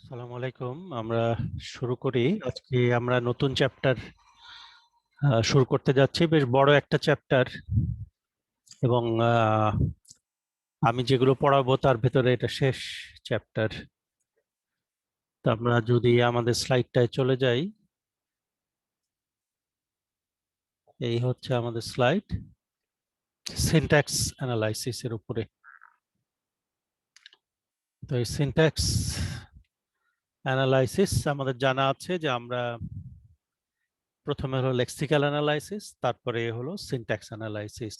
আসসালামু আলাইকুম। আমরা শুরু করি। আজকে আমরা নতুন চ্যাপ্টার শুরু করতে যাচ্ছি, বেশ বড় একটা চ্যাপ্টার, এবং আমি যেগুলো পড়াবো তার ভেতরে এটা শেষ চ্যাপ্টার। তো আমরা যদি আমাদের স্লাইডটায় চলে যাই, এই হচ্ছে আমাদের স্লাইড, সিনট্যাক্স অ্যানালাইসিস এর উপরে। তো এই সিনট্যাক্স অ্যানালাইসিস আমাদের জানা আছে যে আমরা প্রথমে হলো লেক্সিক্যাল অ্যানালাইসিস, তারপরে হলো সিনট্যাক্স অ্যানালাইসিস।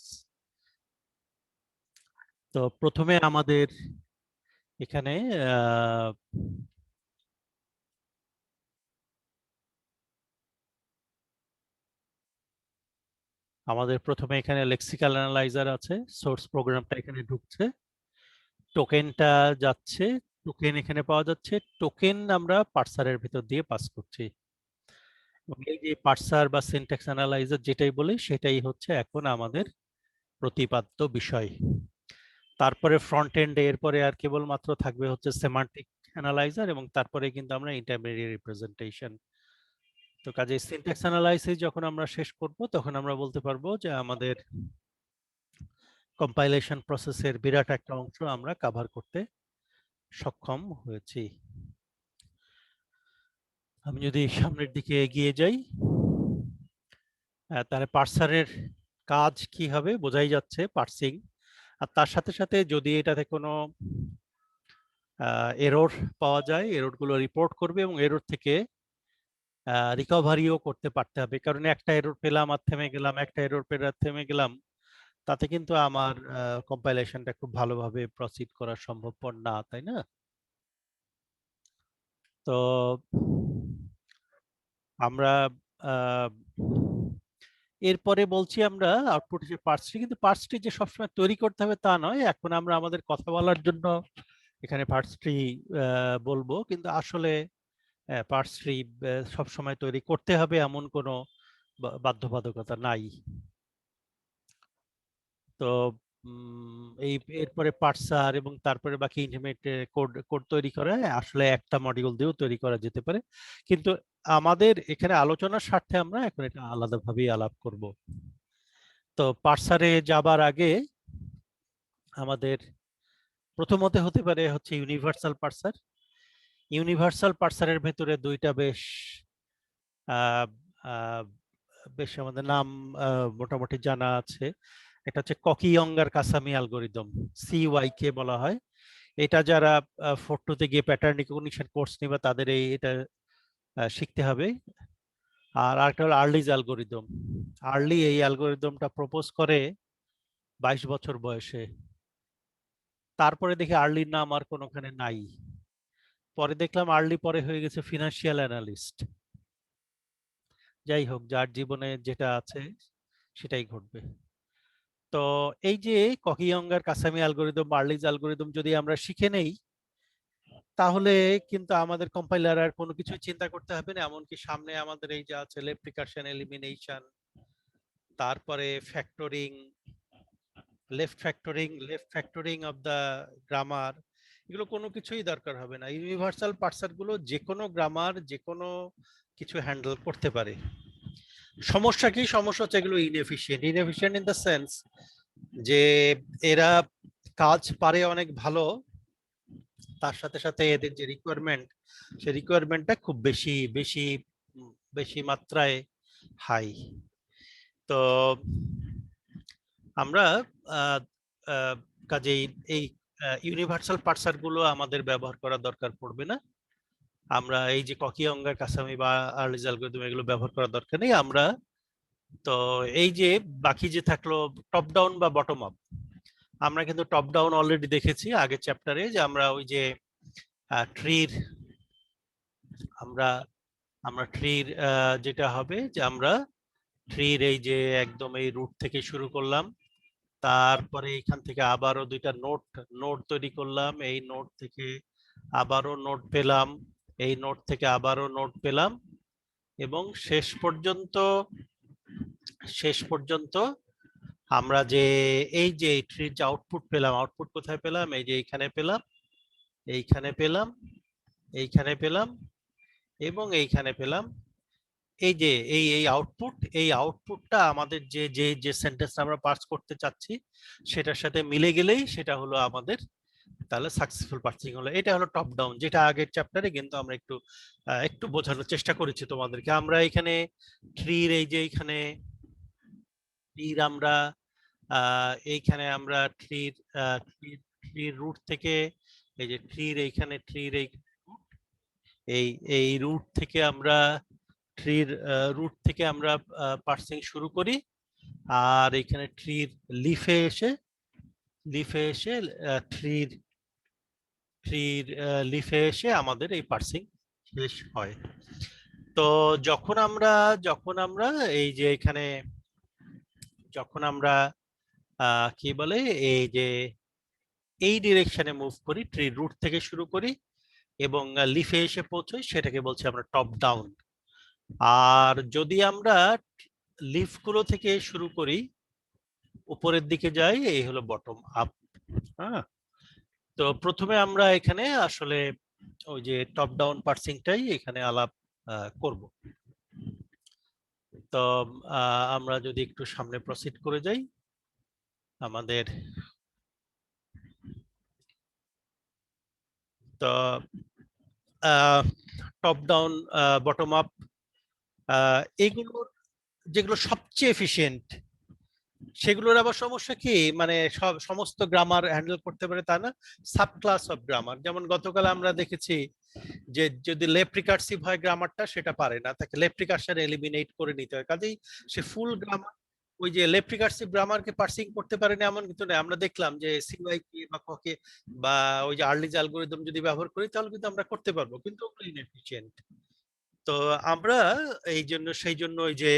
তো প্রথমে আমাদের এখানে এখানে লেক্সিক্যাল অ্যানালাইজার আছে, সোর্স প্রোগ্রামটা এখানে ঢুকছে, টোকেনটা যাচ্ছে, টোকেন এখানে পাওয়া যাচ্ছে, টোকেন আমরা পার্সারের ভিতর দিয়ে পাস করছি। এবং এই যে পার্সার বা সিনট্যাক্স অ্যানালাইজার যেটাই বলি সেটাই হচ্ছে এখন আমাদের প্রতিপাদ্য বিষয়। তারপরে ফ্রন্ট এন্ডে এরপরে আর কেবলমাত্র থাকবে হচ্ছে সেমান্টিক অ্যানালাইজার, এবং তারপরে কিন্তু আমরা ইন্টারমিডিয়েট রিপ্রেজেন্টেশন। তো কাজে সিনট্যাক্স অ্যানালাইসিস যখন আমরা শেষ করব তখন আমরা বলতে পারবো যে আমাদের কম্পাইলেশন প্রসেসের বিরাট একটা অংশ আমরা কভার করতে সক্ষম হয়েছি। আমি যদি সামনের দিকে এগিয়ে যাই, তাহলে পার্সারের কাজ কি হবে বোঝাই যাচ্ছে, পার্সিং। আর তার সাথে সাথে যদি এটাতে কোনো এরর পাওয়া যায়, এররগুলো রিপোর্ট করবে এবং এরর থেকে রিকভারিও করতে পারতে হবে, কারণ একটা এরর পেলাম আর থেমে গেলাম, একটা এরর পেলাম থেমে গেলাম, তাতে কিন্তু আমার কম্পাইলেশনটা খুব ভালোভাবে প্রসিড করা সম্ভবপর না, তাই না? তো আমরা এরপরে বলছি আমরা আউটপুট হিসেবে পার্স ট্রি, কিন্তু পার্স ট্রি যে সবসময় তৈরি করতে হবে তা নয়। এখন আমরা আমাদের কথা বলার জন্য এখানে পার্স ট্রি বলবো, কিন্তু আসলে পার্স ট্রি সবসময় তৈরি করতে হবে এমন কোনো বাধ্যবাধকতা নাই। তো এই এরপরে পার্সার এবং তারপরে বাকি ইন্টারমিডিয়েট কোড কোড তৈরি করা আসলে একটা মডিউল দিয়েও তৈরি করা যেতে পারে, কিন্তু আমাদের এখানে আলোচনার স্বার্থে আমরা এখন এটা আলাদাভাবেই আলাপ করব। তো পার্সারে যাবার আগে আমাদের প্রথমত হতে পারে হচ্ছে ইউনিভার্সাল পার্সার। ইউনিভার্সাল পার্সারের ভেতরে দুইটা বেশ বেশ আমাদের নাম মোটামুটি জানা আছে। এটা হচ্ছে ককি-ইয়ঙ্গার কাসামি অ্যালগরিদম, সিওয়াইকে বলা হয়। এটা যারা 4-2 তে গিয়ে প্যাটার্ন রিকগনিশন কোর্স নিবে তাদের এটা শিখতে হবে। আর আরেকটা হলো আর্লিজ অ্যালগরিদম। আর্লি এই অ্যালগরিদমটা প্রপোজ করে 22 বছর বয়সে। তারপরে দেখি আর্লির নাম আর কোনোখানে নাই। পরে দেখলাম আর্লি পরে হয়ে গেছে ফিনান্সিয়াল অ্যানালিস্ট। যাই হোক, যার জীবনে যেটা আছে সেটাই ঘটবে। তো এই যে ককি-ইয়ঙ্গার কাসামি অ্যালগরিদম, আর্লিজ অ্যালগরিদম যদি আমরা শিখে নেই, তাহলে কিন্তু আমাদের কম্পাইলার আর কোনো কিছু চিন্তা করতে হবে না। এমনকি সামনে আমাদের এই যে আছে লেফট রিকারশন, এলিমিনেশন, তারপরে factoring, left factoring of the grammar, এগুলো কোনো কিছুই দরকার হবে না। ইউনিভার্সাল পার্সার গুলো যে কোনো গ্রামার, যে কোনো কিছু হ্যান্ডেল করতে পারে। সমস্যা কি? সমস্যা হচ্ছে এগুলো ইনএফিশিয়েন্ট ইন দ্য সেন্স যে এরা কাজ পারে অনেক ভালো, তার সাথে সাথে এদের যে রিকোয়ারমেন্ট, সেই রিকোয়ারমেন্টটা খুব বেশি বেশি বেশি মাত্রায় হাই। তো আমরা কাজেই এই ইউনিভার্সাল পার্সার গুলো আমাদের ব্যবহার করার দরকার পড়বে না। আমরা এই যে ককি-ইয়ঙ্গার কাসামি বা আর্লিজ অ্যালগরিদম এগুলো ব্যবহার করার দরকার নেই। আমরা তো এই যে বাকি যে থাকলো টপ ডাউন বা বটম আপ, আমরা কিন্তু টপ ডাউন অলরেডি দেখেছি আগের চ্যাপ্টারে, যে আমরা ওই যে ট্রির আমরা আমরা ট্রির যেটা হবে যে আমরা ট্রির এই যে একদম এই রুট থেকে শুরু করলাম, তারপরে এখান থেকে আবারও দুইটা নোড তৈরি করলাম, এই নোড থেকে আবারও নোড পেলাম, এই নোড থেকে আবারও নোড পেলাম, এবং শেষ পর্যন্ত আমরা যে এই যে ট্রির যে আউটপুট পেলাম, আউটপুট কোথায় পেলাম? এই যে এইখানে পেলাম, এইখানে পেলাম, এইখানে পেলাম এবং এইখানে পেলাম। এই যে এই আউটপুটটা আমাদের যে যে যে সেন্টেন্সটা আমরা পার্স করতে চাচ্ছি সেটার সাথে মিলে গেলেই সেটা হলো আমাদের তাহলে সাকসেসফুল পার্সিং হলো। এটা হলো টপ ডাউন, যেটা আগের চ্যাপ্টারে কিন্তু আমরা একটু বোঝানোর চেষ্টা করেছি তোমাদেরকে। আমরা এখানে ট্রির এই যে এইখানে ট্রির আমরা এইখানে আমরা ট্রির রুট থেকে এই যে ট্রির এইখানে ট্রির এই এই রুট থেকে আমরা রুট থেকে আমরা পার্সিং শুরু করি, আর এখানে ট্রির লিফে এসে ট্রির ট্রির লিফে এসে আমাদের এই পার্সিং শেষ হয়। তো যখন আমরা এই যে এখানে যখন আমরা কি বলে এই যে এই ডিরেকশনে মুভ করি, ট্রি রুট থেকে শুরু করি এবং লিফে এসে পৌঁছই, সেটাকে বলছি আমরা টপ ডাউন। আর যদি আমরা লিফ গুলো থেকে শুরু করি উপরের দিকে যাই, এই হলো বটম আপ। হ্যাঁ, তো প্রথমে আমরা এখানে আসলে ওই যে টপ ডাউন পার্সিংটাই এখানে আলাপ করব। তো আমরা যদি একটু সামনে প্রসিড করে যাই, আমাদের তো টপ ডাউন বটম আপ এইগুলো যেগুলো সবচেয়ে এফিশিয়েন্ট, সেগুলোর আবার সমস্যা কি, মানে সমস্ত গ্রামার হ্যান্ডেল করতে পারে তা না, সাব ক্লাস অফ গ্রামার। যেমন গতকাল আমরা দেখেছি যে যদি লেফট রিকার্সিভ হয় গ্রামারটা, সেটা পারে না, তাকে লেফট রিকার্সন এলিমিনেট করে নিতে হয়। কাজেই সে ফুল গ্রামার ওই যে লেফট রিকার্সিভ গ্রামারকে পার্সিং করতে পারে না এমন কিন্তু না। আমরা দেখলাম যে সিওয়াইকে বা ককে বা ওই যে আর্লিজ অ্যালগরিদম যদি ব্যবহার করি তাহলে কিন্তু আমরা করতে পারবো, কিন্তু ওগুলো ইনএফিশিয়েন্ট। তো আমরা সেই জন্য ওই যে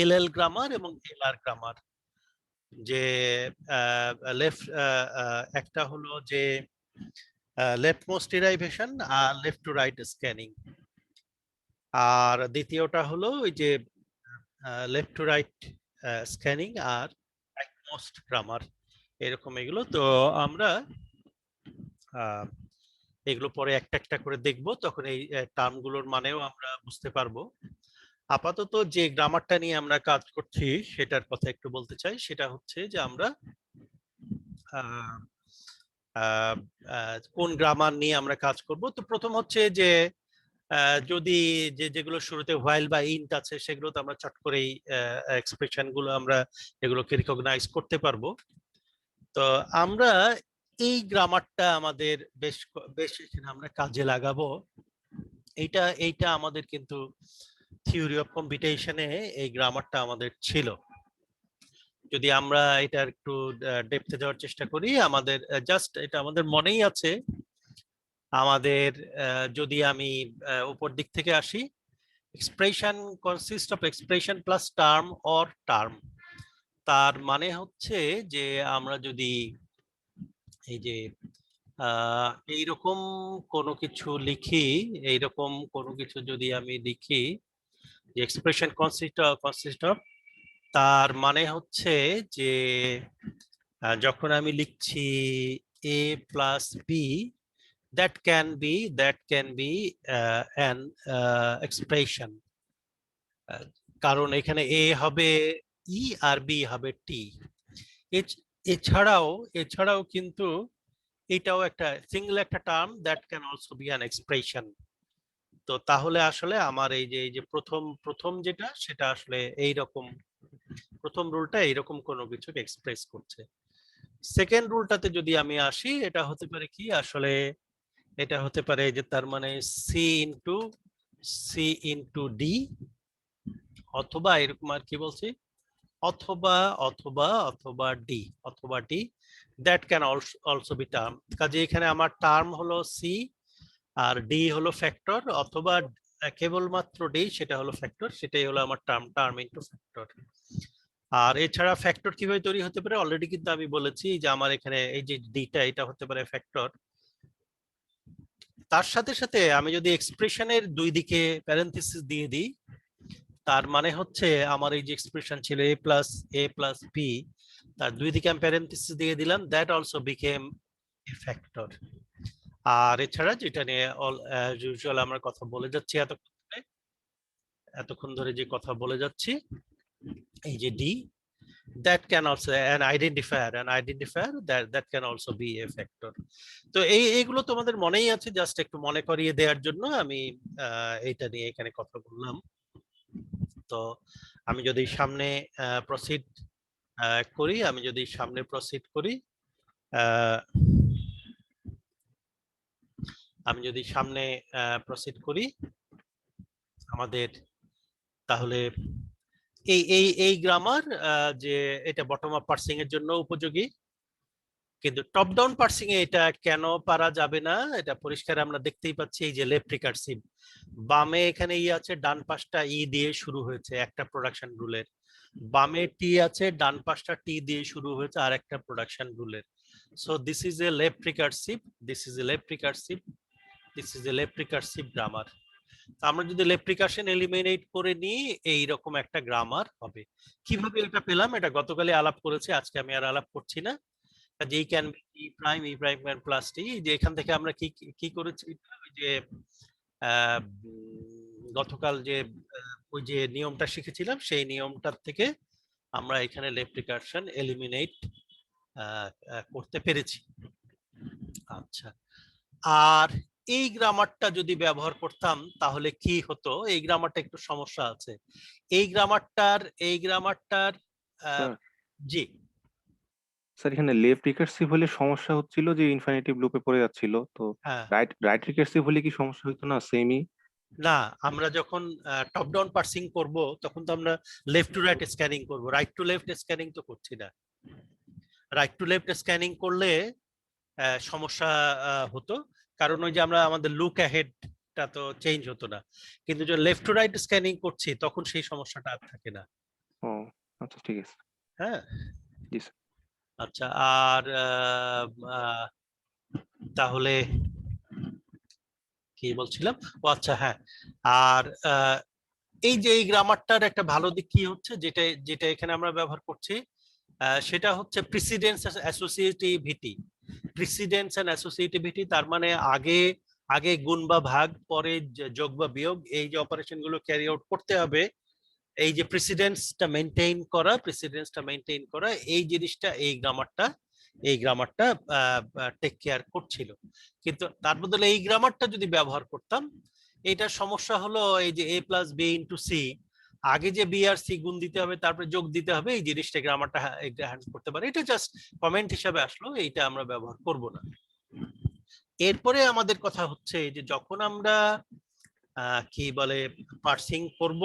এলএল গ্রামার এবং এলআর গ্রামার, যে লেফট একটা হলো যে লেফট মোস্ট ডিরাইভেশন আর লেফট টু রাইট স্ক্যানিং, আর দ্বিতীয়টা হলো ওই যে লেফট টু রাইট স্ক্যানিং আর রাইট মোস্ট গ্রামার, এরকম এগুলো। তো আমরা এগুলো পরে একটা একটা করে দেখব, তখন এই টার্মগুলোর মানেও আমরা বুঝতে পারবো। আপাতত যে গ্রামারটা নিয়ে আমরা কাজ করছি সেটার কথা একটু বলতে চাই। সেটা হচ্ছে যে আমরা কোন গ্রামার নিয়ে আমরা কাজ করব। তো প্রথম হচ্ছে যে যদি যেগুলো শুরুতে হোয়াইল বা ইন্ট আছে সেগুলো তো আমরা চট করেই এক্সপ্রেশন গুলো আমরা এগুলোকে রিকগনাইজ করতে পারবো। তো আমরা এই গ্রামারটা আমাদের বেশ এখানে আমরা কাজে লাগাবো। এইটা আমাদের কিন্তু থিওরি অফ কম্পিউটেশনে এই গ্রামারটা আমাদের ছিল। যদি আমরা এটা একটু ডেপথে যাওয়ার চেষ্টা করি, আমাদের জাস্ট এটা আমাদের মনেই আছে। আমাদের যদি আমি উপর দিক থেকে আসি, expression consist of expression plus term or term. তার মানে হচ্ছে যে আমরা যদি এই যে এইরকম কোনো কিছু লিখি, এইরকম কোনো কিছু যদি আমি লিখি যে এক্সপ্রেশন কনসিস্ট অফ, তার মানে হচ্ছে যে যখন আমি লিখছি a plus B, that can be an expression, কারণ এখানে a হবে e আর b হবে t। এছাড়াও কিন্তু এটাও একটা সিঙ্গেল একটা term, that can also be an expression। তো তাহলে আসলে আমার এই যে প্রথম যেটা সেটা আসলে এইরকম, প্রথম রুলটা এইরকম কোনো কিছুকে এক্সপ্রেস করছে। সেকেন্ড রুলটাতে যদি আমি আসি, এটা হতে পারে কি আসলে, এটা হতে পারে যে তার মানে সি ইন্টু ডি, অথবা এরকম আর কি বলছি, অথবা D that can also be term. কাজে এখানে আমার টার্ম হলো সি আর ডি হলো ফ্যাক্টর, অথবা কেবলমাত্র ডি সেটা হলো ফ্যাক্টর, সেটাই হলো আমার টার্ম ইন্টু ফ্যাক্টর। আর এছাড়া ফ্যাক্টর কিভাবে তৈরি হতে পারে অলরেডি কিন্তু আমি বলেছি যে আমার এখানে এই যে ডিটা এটা হতে পারে ফ্যাক্টর। তার সাথে সাথে আমি যদি এক্সপ্রেশনের দুই দিকে প্যারেনথেসিস দিয়ে দিই, তার মানে হচ্ছে আমার এই যে এক্সপ্রেশন ছিল a প্লাস বি, তার দুই দিকে আমি প্যারেনথেসিস দিয়ে দিলাম, that also became a factor. আর এছাড়া যেটা নিয়ে অল ইউজুয়াল আমরা কথা বলে যাচ্ছি এতক্ষণ ধরে যে কথা বলে যাচ্ছি, এই যে D, that can also an identifier that can also be a factor. তো এইগুলো তোমাদের মনেই আছে, জাস্ট একটু মনে করিয়ে দেওয়ার জন্য আমি এইটা নিয়ে এখানে কথা বললাম। তো আমি যদি সামনে প্রসিড করি, আমাদের তাহলে এই গ্রামার যে এটা বটম আপ পার্সিং এর জন্য উপযোগী, কিন্তু টপ ডাউন পার্সিং এ এটা কেন পারা যাবে না এটা পরিষ্কার আমরা দেখতেই পাচ্ছি। এই যে লেফট রিকার্সিভ, বামে এখানে ই আছে, ডান পাশটা ই দিয়ে শুরু হয়েছে একটা প্রোডাকশন রুলের, বামে টি আছে, ডান পাশটা টি দিয়ে শুরু হয়েছে আর একটা প্রোডাকশন রুলের। So this is a left recursive, this is a left recursive grammar. আমরা যদি লেফট রিকারশন এলিমিনেট করে নিই এইরকম একটা গ্রামার হবে। কিভাবে এটা পেলাম এটা গতকালই আলাপ করেছি, আজকে আমি আর আলাপ করছি না। যে can be E prime plus T, যে এখান থেকে আমরা কি কি করেছি, ওই যে গতকাল যে ওই যে নিয়মটা শিখেছিলাম সেই নিয়মটার থেকে আমরা এখানে লেফট রিকারশন এলিমিনেট করতে পেরেছি। আচ্ছা, আর এই গ্রামারটা যদি ব্যবহার করতাম তাহলে কি হতো? এই গ্রামারটা একটু সমস্যা আছে। এই গ্রামারটার জি স্যার, এখানে লেফট রিকার্সিভ হলে সমস্যা হচ্ছিল যে ইনফিনিটিভ লুপে পড়ে যাচ্ছিল, তো হ্যাঁ, রাইট রিকার্সিভ হলে কি সমস্যা হতো না? সেমই? না, আমরা যখন টপ ডাউন পার্সিং করব তখন তো আমরা লেফট টু রাইট স্ক্যানিং করব, রাইট টু লেফট স্ক্যানিং তো করছি না। রাইট টু লেফট স্ক্যানিং করলে সমস্যা হতো, কারণ ওই যে আমরা আমাদের লুক অ্যাহেডটা তো চেঞ্জ হতো না, কিন্তু যে লেফট টু রাইট স্ক্যানিং করছি তখন সেই সমস্যাটা আর থাকে না। ও আচ্ছা, ঠিক আছে। হ্যাঁ, জি স্যার। আচ্ছা। আর তাহলে কি বলছিলাম, ও আচ্ছা হ্যাঁ, আর এই যে এই গ্রামারটার একটা ভালো দিক কি হচ্ছে, যেটা যেটা এখানে আমরা ব্যবহার করছি সেটা হচ্ছে precedence associativity. Precedence and associativity তার মানে আগে আগে গুণ বা ভাগ, পরে যোগ বা বিয়োগ, এই যে অপারেশন গুলো ক্যারি আউট করতে হবে, এই যে প্রেসিডেন্সটা মেনটেন করা এই জিনিসটা এই গ্রামারটা টেক কেয়ার করছিল। কিন্তু তার বদলে এই গ্রামারটা যদি ব্যবহার করতাম, এইটার সমস্যা হলো এই যে a plus B into C, আগে যে বি আর সি গুণ দিতে হবে তারপরে যোগ দিতে হবে, এই জিনিসটা গ্রামারটা হ্যান্ডেল করতে পারে। এটা জাস্ট কমেন্ট হিসাবে আসলো, এইটা আমরা ব্যবহার করব না। এরপরে আমাদের কথা হচ্ছে যে যখন আমরা কি বলে পার্সিং করব,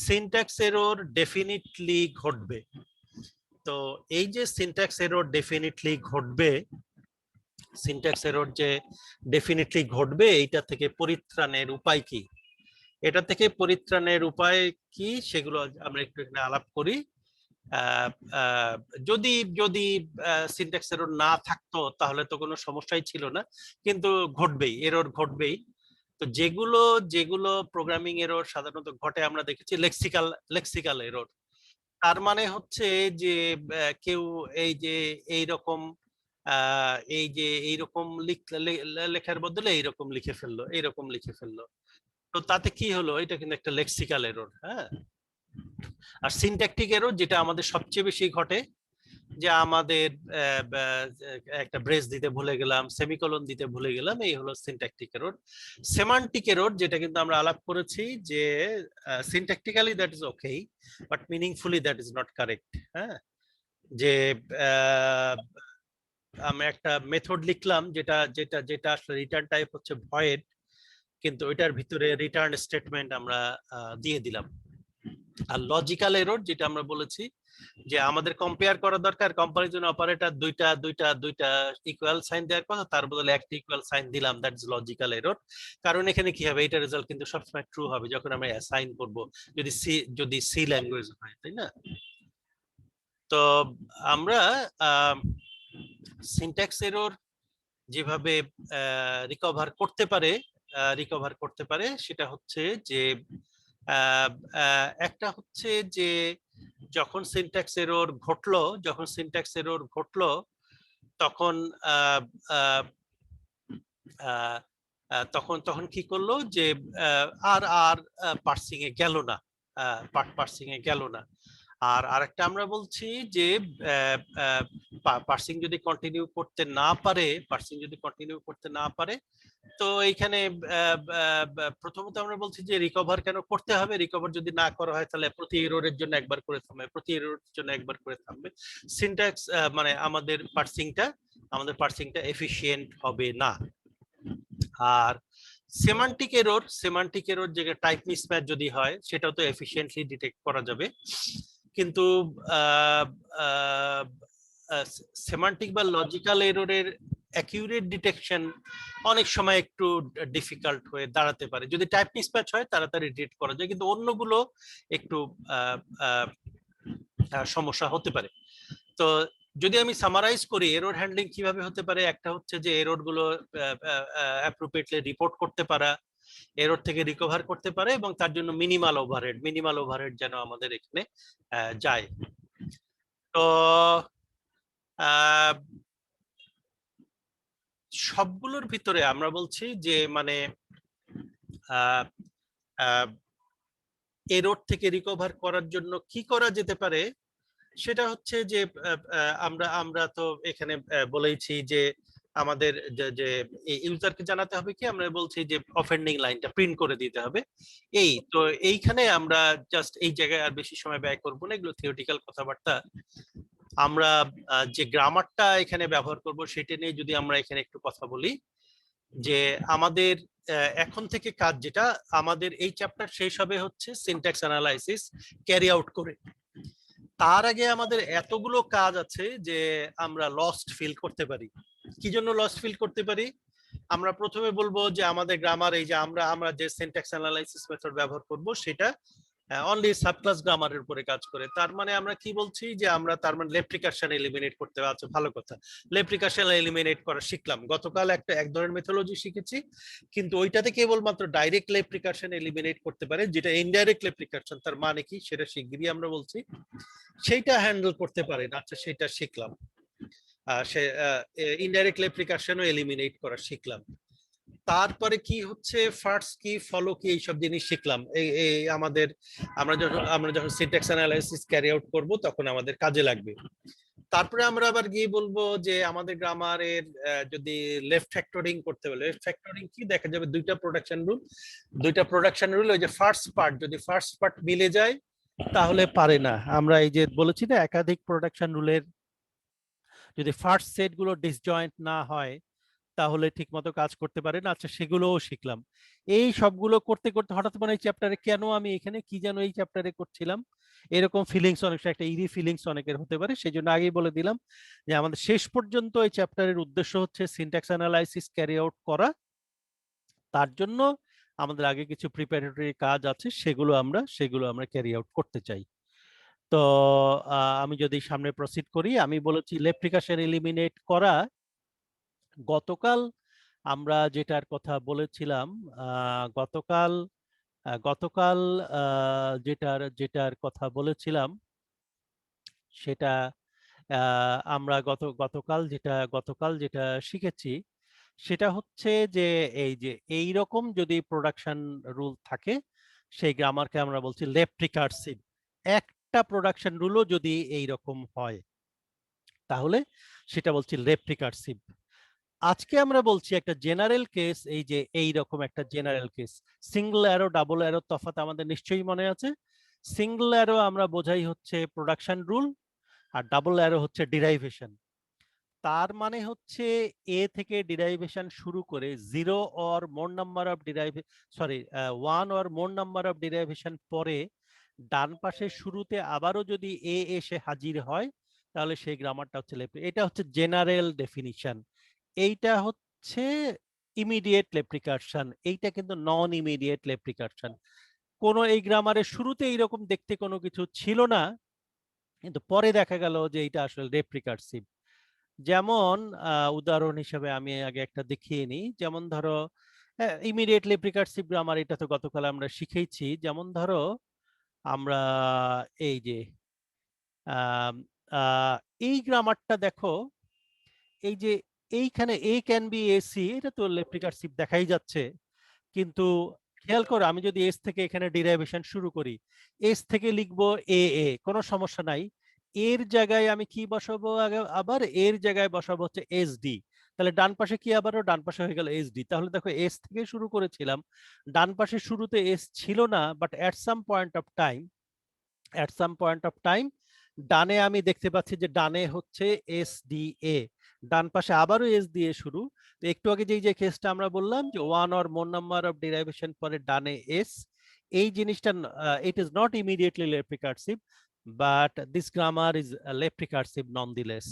সিনট্যাক্স এরর ডেফিনিটলি ঘটবে। তো এই যে সিনট্যাক্স এরর ডেফিনিটলি ঘটবে, সিনট্যাক্স এরর যে ডেফিনিটলি ঘটবে, এইটা থেকে পরিত্রাণের উপায় কি? এটা থেকে পরিত্রাণের উপায় কি সেগুলো আমরা একটু এখানে আলাপ করি। যদি যদি সিনট্যাক্স এরর না থাকতো তাহলে তো কোনো সমস্যাই ছিল না, কিন্তু ঘটবেই, এরর ঘটবেই। তো যেগুলো যেগুলো প্রোগ্রামিং এরর সাধারণত ঘটে আমরা দেখেছি লেক্সিক্যাল এরর। তার মানে হচ্ছে যে কেউ এই যে এইরকম এই যে এইরকম লেখার বদলে এইরকম লিখে ফেললো, তো তাতে কি হলো? এটা কিন্তু একটা লেক্সিক্যাল এরর। হ্যাঁ, আর সিনট্যাকটিক এরর যেটা আমাদের সবচেয়ে বেশি ঘটে, যে আমাদের একটা ব্রেস দিতে ভুলে গেলাম, সেমিকোলন দিতে ভুলে গেলাম, এই হলো সিনট্যাকটিক এরর। সেমান্টিক এরর যেটা কিন্তু আমরা আলাপ করেছি যে syntactically that is okay but meaningfully that is not correct. হ্যাঁ, যে আমি একটা মেথড লিখলাম যেটা যেটা যেটা আসলে রিটার্ন টাইপ হচ্ছে ভয়েড, কিন্তু ওইটার ভিতরে রিটার্ন স্টেটমেন্ট আমরা দিয়ে দিলাম। আর লজিক্যাল এরর যেটা আমরা বলেছি যে আমাদের কম্পেয়ার করা দরকার, কম্পারিজন অপারেটর দুইটা দুইটা দুইটা ইকুয়াল সাইন দেওয়ার কথা, তার বদলে একটা ইকুয়াল সাইন দিলাম, দ্যাট ইজ লজিক্যাল এরর। কারণ এখানে কি হবে, এটা রেজাল্ট কিন্তু সবসময় ট্রু হবে যখন আমরা অ্যাসাইন করব, যদি সি ল্যাঙ্গুয়েজ হয়, তাই না? তো আমরা সিনট্যাক্স এরর যেভাবে রিকভার করতে পারে সেটা হচ্ছে যে একটা হচ্ছে যে যখন সিনট্যাক্স এরর ঘটলো তখন আহ, তখন তখন কি করলো যে আর আর পার্সিং এ গেল না, পার্সিং এ গেল না। আর আরেকটা আমরা বলছি যে পার্সিং যদি কন্টিনিউ করতে না পারে, পার্সিং যদি কন্টিনিউ করতে না পারে, তো এইখানে প্রথমত আমরা বলছি যে রিকভার কেন করতে হবে, রিকভার যদি না করা হয় তাহলে প্রতি এররের জন্য একবার করে থামবে, প্রতি এররের জন্য একবার করে থামবে। সিনট্যাক্স মানে আমাদের পার্সিংটা এফিশিয়েন্ট হবে না। আর সেমান্টিক এরর যে টাইপ মিসম্যাচ যদি হয় সেটাও তো এফিশিয়েন্টলি ডিটেক্ট করা যাবে, কিন্তু সেমান্টিক বা লজিক্যাল এররের অ্যাকিউরেট ডিটেকশন অনেক সময় একটু ডিফিকাল্ট হয়ে দাঁড়াতে পারে। যদি টাইপ মিসম্যাচ হয় তাড়াতাড়ি ডিটেক্ট করা যায়, কিন্তু অন্যগুলো একটু সমস্যা হতে পারে। তো যদি আমি সামারাইজ করি এরর হ্যান্ডলিং কিভাবে হতে পারে, একটা হচ্ছে যে এরর গুলো অ্যাপ্রোপ্রিয়েটলি রিপোর্ট করতে পারা, এরর থেকে রিকভার করতে পারে, এবং তার জন্য মিনিমাল ওভারহেড যেন আমাদের এখানে যায়। তো সবগুলোর ভিতরে আমরা বলছি যে মানে এরর থেকে রিকভার করার জন্য কি করা যেতে পারে, সেটা হচ্ছে যে আমরা আমরা তো এখানে বলেইছি যে আমাদের যে ইউজারকে জানাতে হবে কি, আমরা বলছি যে অফেন্ডিং লাইনটা প্রিন্ট করে দিতে হবে। এই তো এইখানে আমরা জাস্ট এই জায়গায় আর বেশি সময় ব্যয় করবো না, এগুলো থিওরিটিক্যাল কথাবার্তা। আমরা যে গ্রামারটা এখানে ব্যবহার করব সেটা নিয়ে যদি আমরা এখানে একটু কথা বলি, যে আমাদের এখন থেকে কাজ যেটা, আমাদের এই চ্যাপ্টার শেষ হবে হচ্ছে সিনট্যাক্স অ্যানালাইসিস ক্যারি আউট করে। তার আগে আমাদের এতগুলো কাজ আছে যে আমরা লস্ট ফিল করতে পারি। কি জন্য লস্ট ফিল করতে পারি? আমরা প্রথমে বলবো যে আমাদের গ্রামার, এই যে আমরা আমরা যে সিনট্যাক্স অ্যানালাইসিস মেথড ব্যবহার করব সেটা অনলি সাবক্লাস গ্রামারের উপরে কাজ করে। তার মানে আমরা কি বলছি যে আমরা তার মানে লেফট রিকারশন এলিমিনেট করতে পারছি। ভালো কথা, লেফট রিকারশন এলিমিনেট করা শিখলাম। গতকাল এক ধরনের মেথোলজি শিখেছি, কিন্তু ওইটাতে কেবলমাত্র ডাইরেক্ট লেফট রিকারশন এলিমিনেট করতে পারে। যেটা ইনডাইরেক্ট লেফট রিকারশন তার মানে কি সেটা শিগগিরই আমরা বলছি, সেইটা হ্যান্ডেল করতে পারে না। আচ্ছা, সেটা শিখলাম। সে ইনডাইরেক্ট লেফট রিকারশনও এলিমিনেট করা শিখলাম। তারপরে কি হচ্ছে ফার্স্ট কি ফলো কি এইসব জিনিস শিখলাম। এই আমাদের আমরা যখন সিনট্যাক্স অ্যানালাইসিস ক্যারি আউট করব তখন আমাদের কাজে লাগবে। তারপরে আমরা আবার গিয়ে বলবো যে আমাদের গ্রামারের যদি লেফট ফ্যাক্টরিং করতে বলে, লেফট ফ্যাক্টরিং কি দেখা যাবে, দুইটা প্রোডাকশন রুল। ওই যে যদি ফার্স্ট পার্ট মিলে যায় তাহলে পারে না। আমরা এই যে বলেছি না, একাধিক প্রোডাকশন রুলের যদি ফার্স্ট সেট গুলো ডিসজয়েন্ট না হয় তাহলে ঠিক মতো কাজ করতে পারে না। আচ্ছা, সেগুলোও শিখলাম। এই সবগুলো করতে করতে হঠাৎ মনে হয় চ্যাপ্টারে কেন আমি এখানে কি যেন এই চ্যাপ্টারে করছিলাম, এরকম ফিলিংস অনেক, একটা ইরি ফিলিংস অনেকের হতে পারে। সেই জন্য আগেই বলে দিলাম যে আমাদের শেষ পর্যন্ত এই চ্যাপ্টারের উদ্দেশ্য হচ্ছে সিনট্যাক্স অ্যানালাইসিস ক্যারি আউট করা। তার জন্য আমাদের আগে কিছু প্রিপারেটরি কাজ আছে, সেগুলো আমরা ক্যারি আউট করতে চাই। তো আমি যদি সামনে প্রসিড করি, আমি বলেছি লেফট রিকারশন এলিমিনেট করা। গতকাল আমরা যেটার কথা বলেছিলাম, গতকাল গতকাল যেটার কথা বলেছিলাম সেটা আমরা গতকাল যেটা শিখেছি সেটা হচ্ছে যে এই যে এই রকম যদি প্রোডাকশন রুল থাকে সেই গ্রামারকে আমরা বলছি লেফট রিকার্সিভ। একটা প্রোডাকশন রুলও যদি এই রকম হয় তাহলে সেটা বলছি লেফট রিকার্সিভ। আজকে আমরা বলছি একটা জেনারেল কেস, এই যে এই রকম একটা general case. Single arrow double arrow তফাৎ আমাদের নিশ্চয়ই মনে আছে। সিঙ্গল অ্যারো আমরা বোঝাই হচ্ছে প্রোডাকশন রুল, আর ডাবল অ্যারো হচ্ছে ডিরাইভেশন। তার মানে হচ্ছে এ থেকে ডিরাইভেশন শুরু করে zero or more number of one or more number of derivation পরে ডান পাশে শুরুতে আবারও যদি এ এসে হাজির হয় তাহলে সেই গ্রামারটা হচ্ছে লেফট। এটা হচ্ছে জেনারেল ডেফিনিশন। এইটা হচ্ছে ইমিডিয়েট লেফট রিকারশন, এইটা কিন্তু নন ইমিডিয়েট লেফট রিকারশন। কোনো এই গ্রামারের শুরুতে এইরকম দেখতে কোনো কিছু ছিল না, কিন্তু পরে দেখা গেল যে এইটা আসলে লেফট রিকারসিভ। যেমন উদাহরণ হিসেবে আমি আগে একটা দেখিয়ে নিই। যেমন ধরো ইমিডিয়েট লেফট রিকারসিভ গ্রামার, এটা তো গতকাল আমরা শিখেইছি। যেমন ধরো আমরা এই যে আহ, আহ, এই গ্রামারটা দেখো, এই যে এইখানে এ ক্যান বি এসি, এটা তো লেফট রিকার্সিভ দেখাই যাচ্ছে, কিন্তু খেয়াল করো আমি যদি এস থেকে এখানে ডিরাইভেশন শুরু করি, এস থেকে লিখবো এ এ, কোনো সমস্যা নাই। এর জায়গায় আমি কি বসাবো আগে, আবার এর জায়গায় বসাবো হচ্ছে এস ডি। তাহলে ডান পাশে কি, আবারও ডান পাশে হয়ে গেল এস ডি। তাহলে দেখো এস থেকে শুরু করেছিলাম, ডান পাশে শুরুতে এস ছিল না, but at some point of time ডানে আমি দেখতে পাচ্ছি যে ডানে হচ্ছে এস ডি এ, ডান পাশে আবারও এস দিয়ে শুরু। তো একটু আগে যে কেসটা আমরা বললাম যে one or more number of derivation পরে ডানে এস, এই জিনিসটা it is not immediately left recursive, but this grammar is left recursive nonetheless.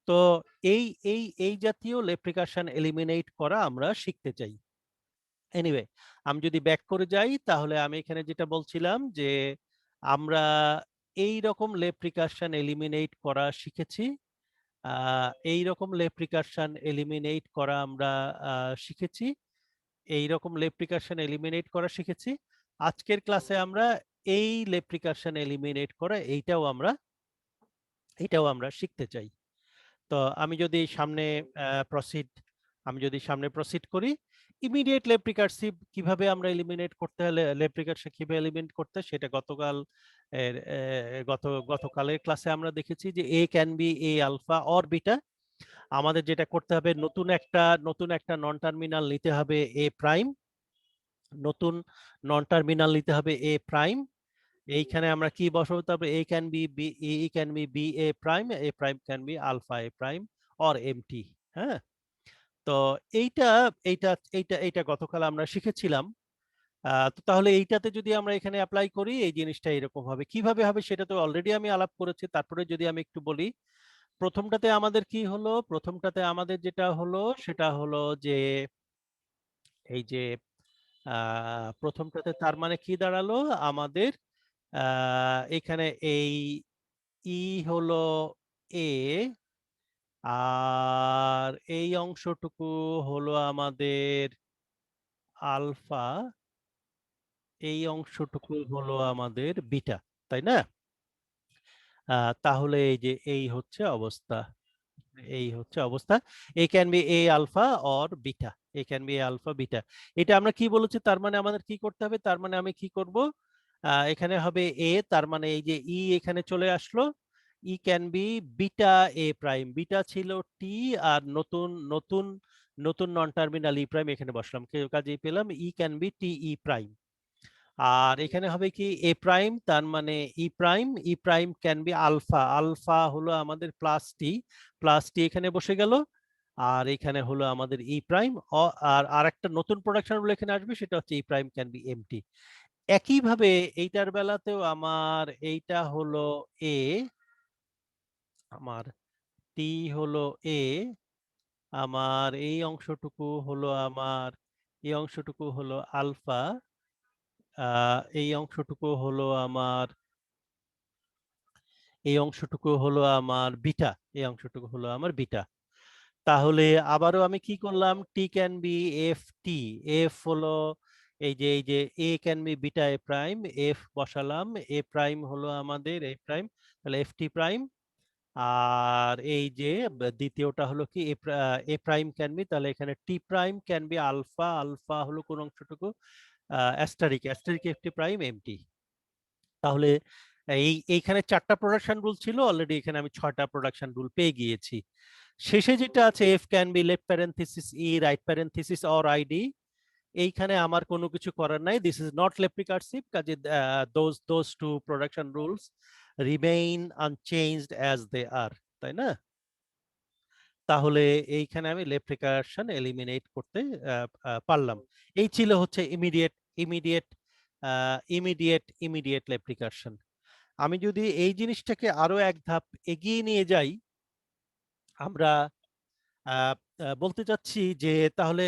তো এই এই জাতীয় লেফট রিকারশন এলিমিনেট করা আমরা শিখতে চাই। এনিওয়ে, আমি যদি ব্যাক করে যাই, তাহলে আমি এখানে যেটা বলছিলাম যে আমরা এই রকম লেফট রিকারশন এলিমিনেট করা শিখেছি। এই রকম লেফট রিকারশন এলিমিনেট করা আমরা শিখেছি, এই রকম লেফট রিকারশন এলিমিনেট করা শিখেছি। আজকের ক্লাসে আমরা এই লেফট রিকারশন এলিমিনেট করা এইটাও আমরা শিখতে চাই। তো আমি যদি সামনে প্রসিড আমি যদি সামনে প্রসিড করি, ইমিডিয়েট লেফট রিকার্সিভ কিভাবে আমরা এলিমিনেট করতে হলে, লেফট রিকার্সিভ কিভাবে এলিমিনেট করতে, সেটা গতকালের ক্লাসে আমরা দেখেছি যে A can be A alpha or beta. আমাদের যেটা করতে হবে, নতুন একটা নন টার্মিনাল নিতে হবে এ প্রাইম, নতুন নন টার্মিনাল নিতে হবে এ প্রাইম। এইখানে আমরা কি বসাবো, তারপরে A can be B, A can be B A prime can be alpha A prime or empty. হ্যাঁ, তো এইটা এইটা এইটা এইটা গতকাল আমরা শিখেছিলাম। তো তাহলে এইটাতে যদি আমরা এখানে অ্যাপ্লাই করি, এই জিনিসটা এরকম হবে। কিভাবে হবে সেটা তো অলরেডি আমি আলাপ করেছি, তারপরে যদি আমি একটু বলি, প্রথমটাতে আমাদের কি হলো, প্রথমটাতে আমাদের যেটা হলো সেটা হলো যে এই যে প্রথমটাতে তার মানে কি দাঁড়ালো আমাদের, এখানে এই ই হলো এ, আর এই অংশটুকু হলো আমাদের আলফা, এই অংশটুকু হলো আমাদের বিটা, তাই না? তাহলে এই যে এই হচ্ছে অবস্থা, A can be A alpha or beta, A can be A alpha beta. এটা আমরা কি বলেছি, তার মানে আমাদের কি করতে হবে, তার মানে আমি কি করব, এখানে হবে এ, তার মানে এই যে ই এখানে চলে আসলো, E can be beta A prime, beta ছিল টি, আর নতুন নতুন নতুন নন টার্মিনাল ই প্রাইম এখানে বসলাম, কাজেই পেলাম E can be T E prime. আর এখানে হবে কি এ প্রাইম, তার মানে E prime can be alpha, alpha হলো আমাদের প্লাস টি এখানে বসে গেল, আর এখানে হলো আমাদের ই প্রাইম। আর আরেকটা নতুন প্রোডাকশন রুল এখানে আসবে, সেটা হচ্ছে E prime can be empty. একইভাবে এইটার বেলাতেও আমার এইটা হলো এ, আমার টি হলো এ, আমার এই অংশটুকু হলো আলফা, এই অংশটুকু হলো আমার এই অংশটুকু হলো আমার বিটা, এই অংশটুকু হলো আমার বিটা। তাহলে আবারও আমি কি করলাম, T can be F T, F হলো এই যে A can be beta A prime, F বসালাম, এ প্রাইম হলো আমাদের এ প্রাইম, তাহলে এফ টি প্রাইম। আর এই যে দ্বিতীয়টা হলো কি এ প্রাইম ক্যান বি, তাহলে এখানে T prime can be alpha, alpha হলো কোন অংশটুকু, asterisk F T prime empty. তাহলে এইখানে 4টা প্রোডাকশন রুল ছিল, অলরেডি এখানে আমি 6টা প্রোডাকশন রুল পেয়ে গিয়েছি। শেষে যেটা আছে F can be left parenthesis E right parenthesis or ID, এইখানে আমার কোনো কিছু করার নাই, this is not left recursive, কাজে those two production rules remain unchanged as they are, তাই না? তাহলে এইখানে আমি লেফট রিকারশন এলিমিনেট করতে পারলাম। এই ছিল হচ্ছে ইমিডিয়েট ইমিডিয়েট লেফট রিকারশন। আমি যদি এই জিনিসটাকে আরো এক ধাপ এগিয়ে নিয়ে যাই, আমরা আহ, বলতে চাচ্ছি যে তাহলে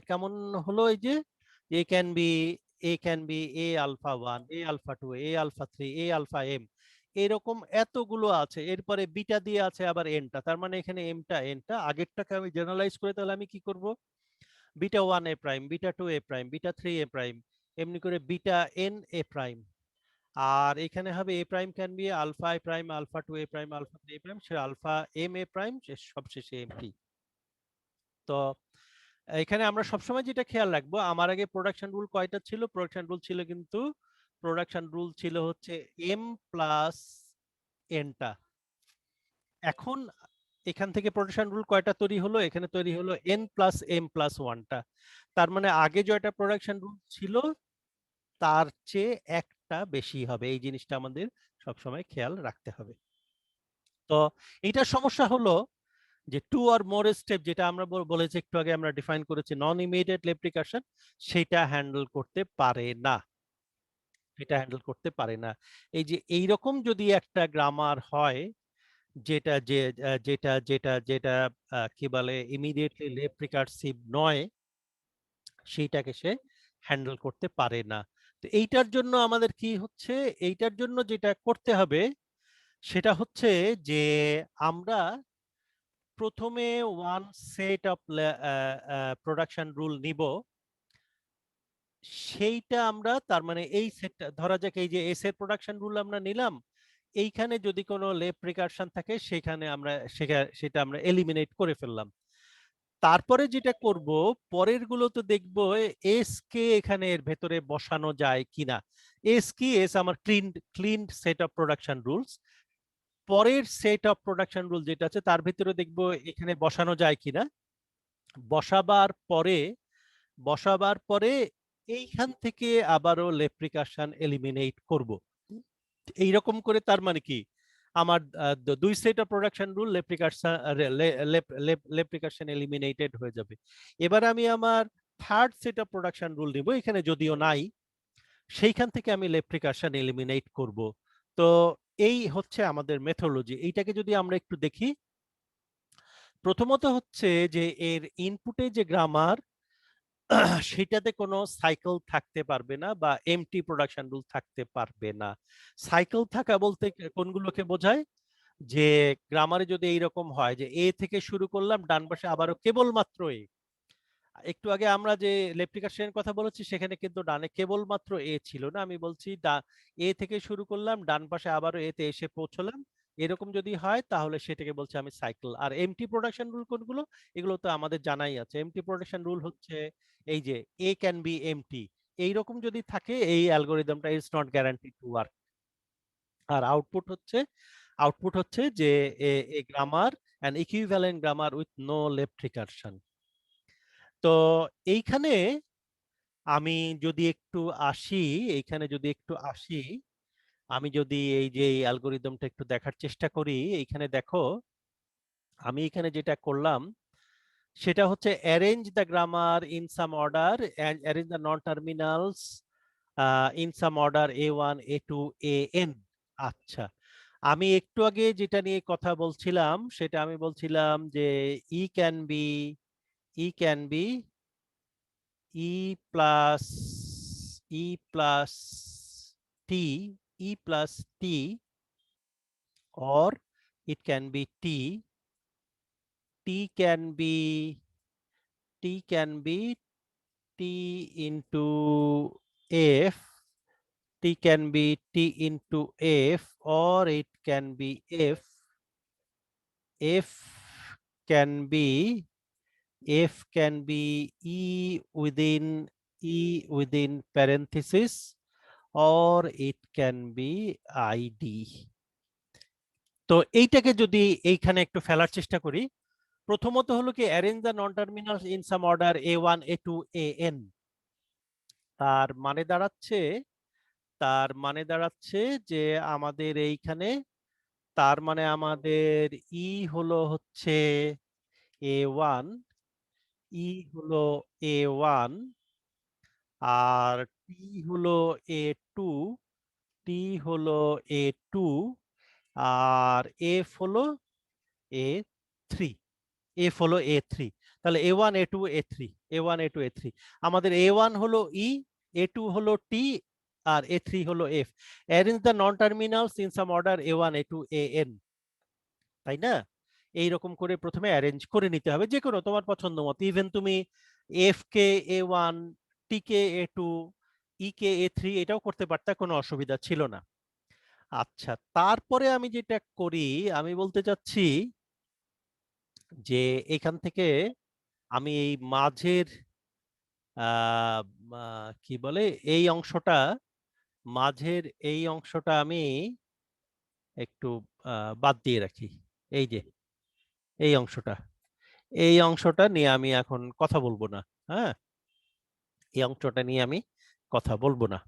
কেমন হলো, এই যে A can be A alpha one, A alpha two, A alpha three, A alpha M, এরকম এতগুলো আছে, এরপরে বিটা দিয়ে আছে আবার এনটা, তার মানে এখানে এনটা আগেরটাকে আমি জেনারেলাইজ করে, তাহলে আমি কি করব, beta one A prime, beta two A prime, beta three A prime, এমনি করে বিটা এন এ প্রাইম। আর এখানে হবে A prime can be alpha A prime, alpha two A prime, alpha three A prime, সে alpha M A prime, সবশেষে empty. তো এখানে আমরা সবসময় যেটা খেয়াল রাখবো, আমার আগে প্রোডাকশন রুল কয়টা ছিল? প্রোডাকশন রুল ছিল কিন্তু প্রোডাকশন রুল ছিল হচ্ছে এম প্লাস এনটা। এখন এখান থেকে প্রোডাকশন রুল কয়টা তৈরি হলো? এখানে তৈরি হলো এন প্লাস এম প্লাস ওয়ানটা। তার মানে আগে যেটা প্রোডাকশন রুল ছিল তার চেয়ে একটা বেশি হবে। এই জিনিসটা আমাদের সবসময় খেয়াল রাখতে হবে। তো এইটার সমস্যা হলো যে টু আর মোর স্টেপ, যেটা আমরা বলেছি একটু আগে, আমরা ডিফাইন করেছি নন ইমিডিয়েট রেপ্লিকেশন, সেটা হ্যান্ডেল করতে পারে না। এটা হ্যান্ডেল করতে পারে না। এই যে এইরকম যদি একটা গ্রামার হয় যেটা যে যেটা যেটা যেটা কি বলে ইমিডিয়েটলি লেফট রিকার্সিভ নয়, সেইটাকে সে হ্যান্ডেল করতে পারে না। তো এইটার জন্য আমাদের কি হচ্ছে, এইটার জন্য যেটা করতে হবে সেটা হচ্ছে যে আমরা প্রথমে one set of production rule নিব। সেইটা আমরা, তার মানে এই সেটটা ধরা যাক, এই যে এস এর প্রোডাকশন রুল আমরা নিলাম, এইখানে যদি কোনো লেফট রিকারশন থাকে সেখানে আমরা সেটা আমরা এলিমিনেট করে ফেললাম। তারপরে যেটা করব, পরের গুলো তো দেখবো এস কে এখানে এর ভেতরে বসানো যায় কিনা। এস কি? এস আমার clean set of production rules. পরের সেট অফ প্রোডাকশন রুল যেটা আছে তার ভিতরে দেখবো এখানে বসানো যায় কিনা। বসাবার পরে বসাবার পরে এইখান থেকে আবারও লেফট রিকারশন এলিমিনেট করব। এইরকম করে তার মানে কি, আমার দুই set of production rule left recursion eliminated হয়ে যাবে। এবার আমি আমার third set of production rule নিব, এখানে যদিও নাই, সেইখান থেকে আমি লেফট রিকারশন এলিমিনেট করব। তো এই হচ্ছে আমাদের মেথোলজি। এইটাকে যদি আমরা একটু দেখি, প্রথমত হচ্ছে যে এর ইনপুটে যে গ্রামার সেটাতে কোনো সাইকেল থাকতে পারবে না বা এমটি প্রোডাকশন রুল থাকতে পারবে না। সাইকেল থাকা বলতে কোনগুলোকে বোঝায়? যে গ্রামারে যদি এইরকম হয় যে এ থেকে শুরু করলাম, ডান পাশে আবারও কেবলমাত্র এ। একটু আগে আমরা যে লেপ্রিকাশনের কথা বলেছি সেখানে কিন্তু ডানে কেবলমাত্র এ ছিল না, আমি বলছি এ থেকে শুরু করলাম, ডান পাশে আবারও এতে এসে পৌঁছলাম। এরকম যদি হয় তাহলে সেটাকে বলছি আমি সাইকেল। আর এমটি প্রোডাকশন রুল কোনগুলো? এগুলো তো আমাদের জানাই আছে। এমটি প্রোডাকশন রুল হচ্ছে এই যে এ ক্যান বি এমটি, এইরকম যদি থাকে এই অ্যালগোরিদমটা is not guarantee to work. আর আউটপুট হচ্ছে যে a grammar an equivalent grammar with no left recursion. তো এইখানে আমি যদি একটু আসি, এইখানে যদি একটু আসি, আমি যদি এই যে অ্যালগোরিদমটা একটু দেখার চেষ্টা করি, এইখানে দেখো আমি এখানে যেটা করলাম সেটা হচ্ছে arrange the grammar in some order, arrange the non terminals in some order A1 A2 AN। আচ্ছা, আমি একটু আগে যেটা নিয়ে কথা বলছিলাম সেটা আমি বলছিলাম যে E can be E can be E plus E plus T E plus T, or it can be t can be t into f, t can be t into f, or it can be f can be e within parenthesis, or it can be id। তো এইটাকে যদি এইখানে একটু ফেলার চেষ্টা করি, প্রথমত হলো কি arrange the non terminals in some order A1 A2 AN। তার মানে দাঁড়াচ্ছে যে আমাদের এইখানে, তার মানে আমাদের ই হলো হচ্ছে A1, ই হলো A1, আর টি হলো A2, টি হলো A2, আর এফ হলো A3, এফ হলো A3। তাহলে A1 A2 A3, A1 A2 A3। আমাদের A1 হলো ই, A2 হলো টি, আর A3 হলো F. Arrange the non terminals in some order A1 A2 AN, তাই না? এইরকম করে প্রথমে অ্যারেঞ্জ করে নিতে হবে, যে কোনো তোমার পছন্দ মতো। ইভেন তুমি এফ কে A1, টি কে A2, ই কে A3 এটাও করতে পারতা, কোনো অসুবিধা ছিল না। আচ্ছা, তারপরে আমি যেটা করি, আমি বলতে চাচ্ছি যে এখান থেকে আমি এই মাঝের কি বলে এই অংশটা, মাঝের এই অংশটা আমি একটু বাদ দিয়ে রাখি। এই যে এই অংশটা, এই অংশটা নিয়ে আমি এখন কথা বলবো না। হ্যাঁ, এই অংশটা নিয়ে আমি কথা বলবো না।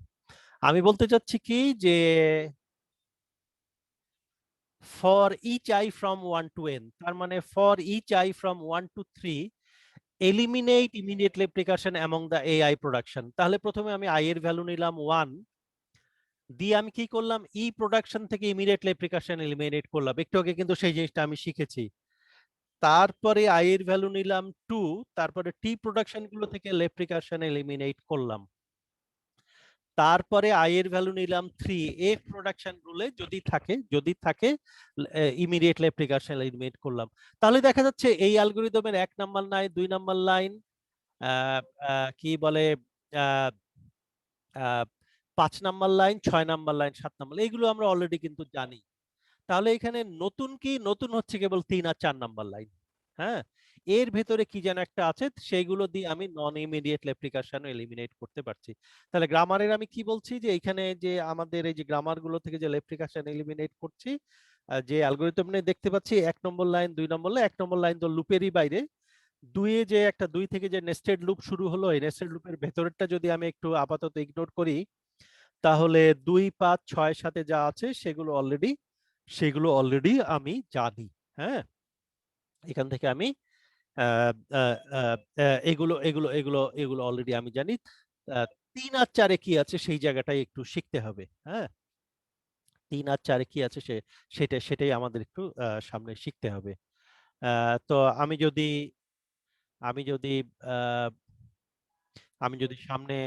আমি বলতে চাচ্ছি কি যে for each I from 1 to n, তার মানে for each I from 1 to 3 eliminate immediately precaution among the AI production। তাহলে প্রথমে আমি I এর ভ্যালু নিলাম 1, দিয়ে আমি কি করলাম, ই প্রোডাকশন থেকে ইমিডিয়েটলি প্রিকশন এলিমিনেট করলাম। একটু আগে কিন্তু সেই জিনিসটা আমি শিখেছি। তারপরে আই এর ভ্যালু নিলাম 2, তারপরে টি প্রোডাকশন গুলো থেকে লেফট প্রিকশন এলিমিনেট করলাম। তারপরে আই এর ভ্যালু নিলাম 3, এফ প্রোডাকশন রুলে যদি থাকে ইমিডিয়েটলি প্রিকশন এলিমিনেট করলাম। তাহলে দেখা যাচ্ছে এই অ্যালগরিদমের 1 নাম্বার লাইন, 2 নাম্বার লাইন, কি বলে 5 number line, 6 number line, 7 number, এইগুলো আমরা অলরেডি কিন্তু জানি। তাহলে এখানে নতুন কি, নতুন হচ্ছে কেবল 3 আর 4 নাম্বার লাইন। হ্যাঁ, এর ভেতরে কি যেন একটা আছে, সেইগুলো দিয়ে আমি নন ইমিডিয়েট রেপ্লিকেশন এলিমিনেট করতে পারছি। তাহলে গ্রামারের আমি কি বলছি, যে এখানে যে আমাদের এই যে গ্রামার গুলো থেকে যে রেপ্লিকেশন এলিমিনেট করছি, যে অ্যালগরিদম নিয়ে দেখতে পাচ্ছি 1 নম্বর লাইন, 2 নম্বর লাইন, 1 নম্বর লাইন তো লুপেরই বাইরে, 2 এ যে একটা 2 থেকে যে নেস্টেড লুপ শুরু হলো, এই নেস্টেড লুপের ভেতরেরটা যদি আমি একটু আপাতত ইগনোর করি, তাহলে 2, 5, 6 সাথে যা আছে সেগুলো অলরেডি আমি জানি। হ্যাঁ, এখান থেকে আমি এগুলো এগুলো এগুলো এগুলো অলরেডি আমি জানি। 3 আর 4 কি আছে সেই জায়গাটাই একটু শিখতে হবে। হ্যাঁ, 3 আর 4 কি আছে সেটাই আমাদের একটু সামনে শিখতে হবে। তো আমি যদি আমি যদি আহ, আমি যদি সামনে,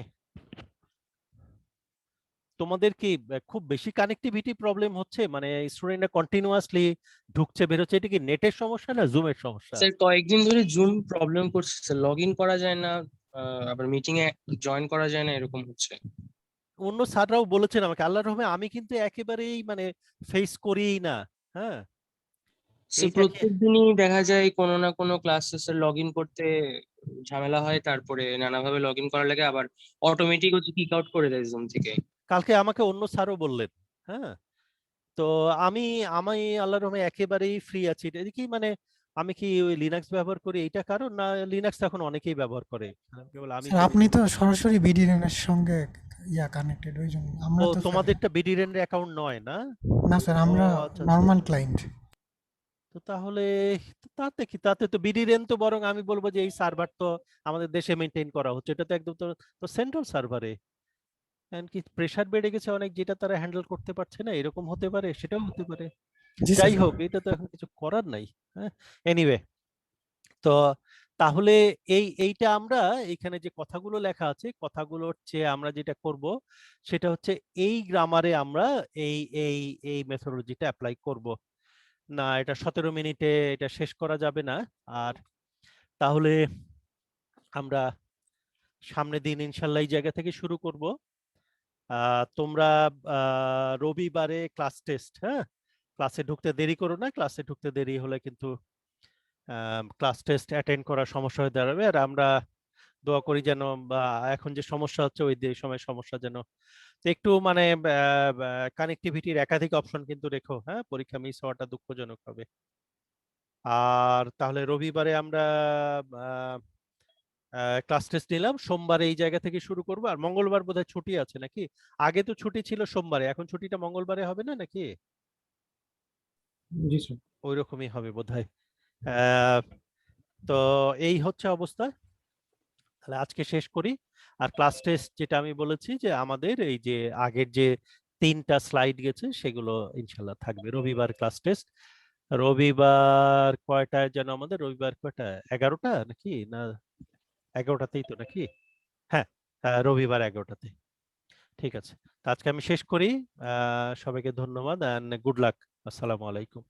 তোমাদের কি খুব বেশি কানেক্টিভিটি প্রবলেম হচ্ছে, মানে স্টুডেন্টরা কন্টিনিউয়াসলি ঢুকছে বেরোচ্ছে, এটা কি নেটের সমস্যা না জুমের সমস্যা? স্যার কয়েকদিন ধরে জুম প্রবলেম করছে স্যার, লগ ইন করা যায় না, আবার মিটিং এ জয়েন করা যায় না, এরকম হচ্ছে। অন্য স্যাররাও বলেছেন আমাকে, আল্লাহর রহমে আমি কিন্তু একেবারেই মানে ফেস করিই না। হ্যাঁ, স্যার এইটাকে প্রত্যেক দিনই দেখা যায় কোনো না কোনো ক্লাসে স্যার লগ ইন করতে ঝামেলা হয়, তারপরে নানাভাবে লগ ইন করা লাগে, আবার অটোমেটিক হচ্ছে কিক আউট করে দেয় জুম থেকে। কালকে আমাকে অন্য স্যারও বললেন। হ্যাঁ, তো আমি আমি আল্লাহর রহমে একেবারেই ফ্রি আছি। এটা কি মানে আমি কি ওই লিনাক্স ব্যবহার করি এইটা কারণ, না লিনাক্স এখন অনেকেই ব্যবহার করে, কেবল আমি স্যার করি? আপনি তো সরাসরি বিডিএনের সঙ্গে কানেক্টেড, ওই জন্য ও, আমরা তো স্যার তোমাদেরটা বিডিরেন অ্যাকাউন্ট নয় না? না স্যার, ও আমরা আচ্ছা আচ্ছা। Normal client. তো তাহলে তাতে তো বিডিরেন তো বরং আমি বলবো যে এই সার্ভার তো আমাদের দেশে মেনটেন করা হচ্ছে, এটা তো একদম তো সেন্ট্রাল সার্ভারে, কি প্রেসার বেড়ে গেছে অনেক, যেটা তারা হ্যান্ডেল করতে পারছে না, এরকম হতে পারে, সেটাও হতে পারে। জি স্যার। যাই হোক, এটা তো এখন কিছু করার নাই। হ্যাঁ, এনিওয়ে, তো তাহলে এইটা আমরা এখানে যে কথাগুলো লেখা আছে, কথাগুলো হচ্ছে আমরা যেটা করব সেটা হচ্ছে এই গ্রামারে আমরা এই এই এই মেথোডলজিটা অ্যাপ্লাই করব না। এটা 17 মিনিটে এটা শেষ করা যাবে না। আর তাহলে আমরা সামনের দিন ইনশাল্লাহ এই জায়গা থেকে শুরু করব। তোমরা রবিবারে ক্লাস টেস্ট, হ্যাঁ, ক্লাসে ঢুকতে দেরি করো না, ক্লাসে ঢুকতে দেরি হলে কিন্তু ক্লাস টেস্ট অ্যাটেন্ড করার সমস্যা হয়ে দাঁড়াবে। আর আমরা দোয়া করি যেন, বা এখন যে সমস্যা হচ্ছে ওই সময় সমস্যা যেন, তো একটু মানে কানেক্টিভিটির একাধিক অপশন কিন্তু রেখো। হ্যাঁ, পরীক্ষা মিস হওয়াটা দুঃখজনক হবে। আর তাহলে রবিবারে আমরা ক্লাস টেস্ট নিলাম, সোমবারে এই জায়গা থেকে শুরু করবো। আর মঙ্গলবার বোধহয় ছুটি আছে নাকি? আগে তো ছুটি ছিল সোমবারে, এখন ছুটিটা মঙ্গলবারে হবে না নাকি? জি স্যার। ওই রকমই হবে বোধহয়। আহ, তো এই হচ্ছে অবস্থা। তাহলে আজকে শেষ করি। আর ক্লাস টেস্ট যেটা আমি বলেছি, যে আমাদের এই যে আগের যে 3টা স্লাইড গেছে সেগুলো ইনশাল্লাহ থাকবে। রবিবার ক্লাস টেস্ট, রবিবার কয়টায় যেন আমাদের, রবিবার কয়টা, 11টা নাকি না 11টাতেই তো নাকি? হ্যাঁ, রবিবার 11টাতে। ঠিক আছে, তো আজকে আমি শেষ করি। সবাইকে ধন্যবাদ এন্ড গুড লাক। আসসালামু আলাইকুম।